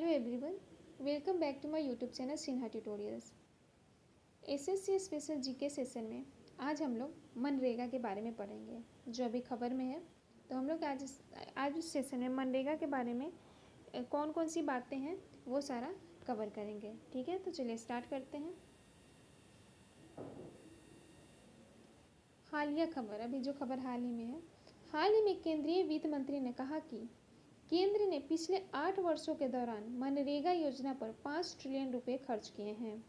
Hello everyone, welcome back to my YouTube channel Sinha tutorials. SSC special GK session में आज हम लोग मनरेगा के बारे में पढ़ेंगे, जो अभी खबर में है। तो हम लोग आज इस सेशन में मनरेगा के बारे में कौन कौन सी बातें हैं वो सारा कवर करेंगे। ठीक है, तो चलिए स्टार्ट करते हैं। हालिया खबर, अभी जो खबर हाल ही में है, हाल ही में केंद्रीय वित्त मंत्री ने कहा कि केंद्र ने पिछले 8 वर्षों के दौरान मनरेगा योजना पर 5 ट्रिलियन रुपए खर्च किए हैं,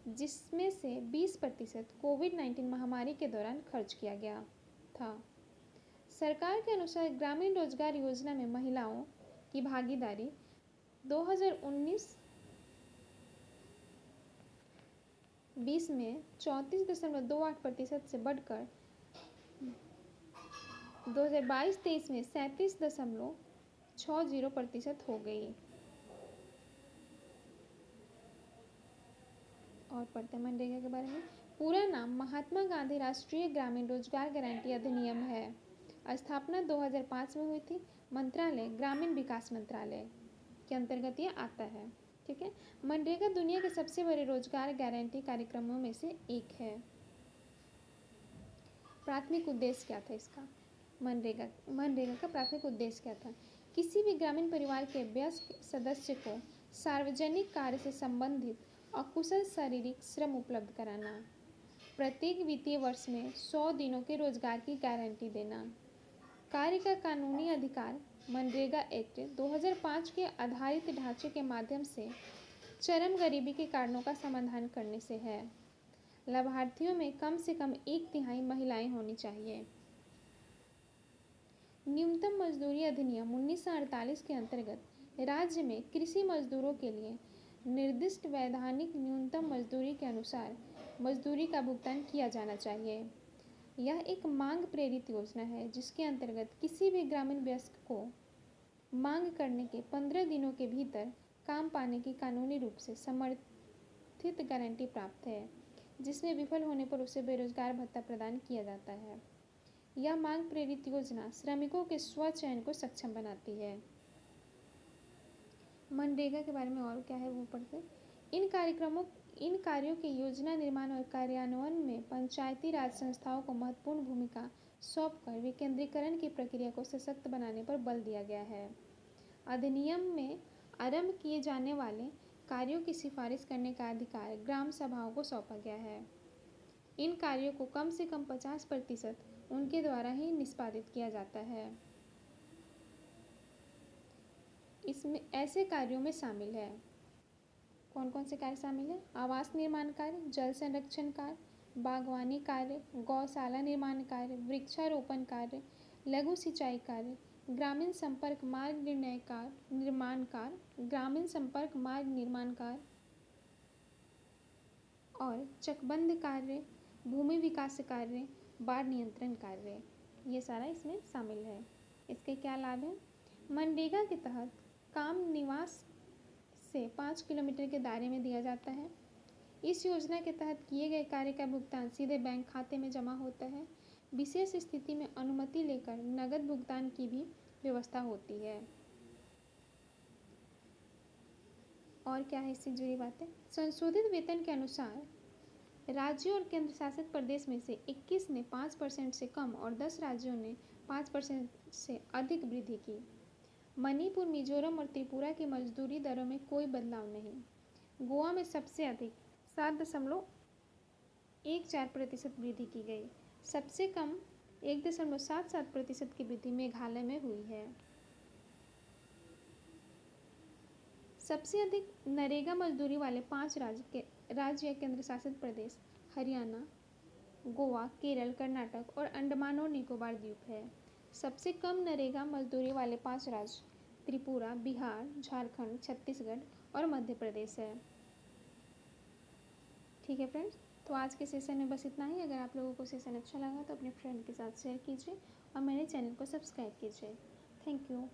जिसमें से 20% कोविड-19 महामारी के दौरान खर्च किया गया था। सरकार के अनुसार ग्रामीण रोजगार योजना में महिलाओं की भागीदारी 2019-20 में 34.28% से बढ़कर 2022-23 में 37.60% हो गई। और पढ़ते हैं मनरेगा के बारे में। पूरा नाम महात्मा गांधी राष्ट्रीय ग्रामीण रोजगार गारंटी अधिनियम है। स्थापना 2005 में हुई थी। मंत्रालय ग्रामीण विकास मंत्रालय के अंतर्गत ये आता है। ठीक है, मनरेगा दुनिया के सबसे बड़े रोजगार गारंटी कार्यक्रमों में से एक है। प्राथमिक उद्देश्य क्या था इसका? मनरेगा का प्राथमिक उद्देश्य क्या था? किसी भी ग्रामीण परिवार के वयस्क सदस्य को सार्वजनिक कार्य से संबंधित अकुशल शारीरिक श्रम उपलब्ध कराना, प्रत्येक वित्तीय वर्ष में 100 दिनों के रोजगार की गारंटी देना। कार्य का कानूनी अधिकार मनरेगा एक्ट 2005 के आधारित ढांचे के माध्यम से चरम गरीबी के कारणों का समाधान करने से है। लाभार्थियों में कम से कम 1/3 महिलाएं होनी चाहिए। न्यूनतम मजदूरी अधिनियम 1948 के अंतर्गत राज्य में कृषि मजदूरों के लिए निर्दिष्ट वैधानिक न्यूनतम मजदूरी के अनुसार मजदूरी का भुगतान किया जाना चाहिए। यह एक मांग प्रेरित योजना है, जिसके अंतर्गत किसी भी ग्रामीण वयस्क को मांग करने के 15 दिनों के भीतर काम पाने की कानूनी रूप से समर्थित गारंटी प्राप्त है, जिसमें विफल होने पर उसे बेरोजगार भत्ता प्रदान किया जाता है। यह मांग प्रेरित योजना श्रमिकों के स्वचयन को सक्षम बनाती है। मनरेगा के बारे में और क्या है वो पढ़ते हैं। इन कार्यों के योजना निर्माण और कार्यान्वयन में पंचायती राज संस्थाओं को महत्वपूर्ण भूमिका सौंपकर विकेंद्रीकरण की प्रक्रिया को सशक्त बनाने पर बल दिया गया है। अधिनियम में आरंभ किए जाने वाले कार्यों की सिफारिश करने का अधिकार ग्राम सभाओं को सौंपा गया है। इन कार्यों को कम से कम 50% उनके द्वारा ही निष्पादित किया जाता है। इसमें ऐसे कार्यों में शामिल है, कौन कौन से कार्य शामिल है? आवास निर्माण कार्य, जल संरक्षण कार्य, बागवानी कार्य, गौशाला निर्माण कार्य, वृक्षारोपण कार्य, लघु सिंचाई कार्य, ग्रामीण संपर्क मार्ग निर्माण कार्य, ग्रामीण संपर्क मार्ग निर्माण कार्य और चकबंद कार्य, भूमि विकास कार्य, बाढ़ नियंत्रण कार्य, ये सारा इसमें शामिल है। इसके क्या लाभ हैं? मनरेगा के तहत काम निवास से 5 किलोमीटर के दायरे में दिया जाता है। इस योजना के तहत किए गए कार्य का भुगतान सीधे बैंक खाते में जमा होता है। विशेष स्थिति में अनुमति लेकर नगद भुगतान की भी व्यवस्था होती है। और क्या है इससे जुड़ी बातें? संशोधित वेतन के अनुसार राज्यों और केंद्र शासित प्रदेश में से 21 ने 5% से कम और 10 राज्यों ने 5% से अधिक वृद्धि की। मणिपुर, मिजोरम और त्रिपुरा की मजदूरी दरों में कोई बदलाव नहीं। गोवा में सबसे अधिक 7.14% वृद्धि की गई। सबसे कम 1.77% की वृद्धि मेघालय में हुई है। सबसे अधिक नरेगा मजदूरी वाले 5 राज्य या केंद्र शासित प्रदेश हरियाणा, गोवा, केरल, कर्नाटक और अंडमान और निकोबार द्वीप है। सबसे कम नरेगा मजदूरी वाले 5 राज्य त्रिपुरा, बिहार, झारखंड, छत्तीसगढ़ और मध्य प्रदेश है। ठीक है फ्रेंड्स, तो आज के सेशन में बस इतना ही। अगर आप लोगों को सेशन अच्छा लगा तो अपने फ्रेंड के साथ शेयर कीजिए और मेरे चैनल को सब्सक्राइब कीजिए। Thank you.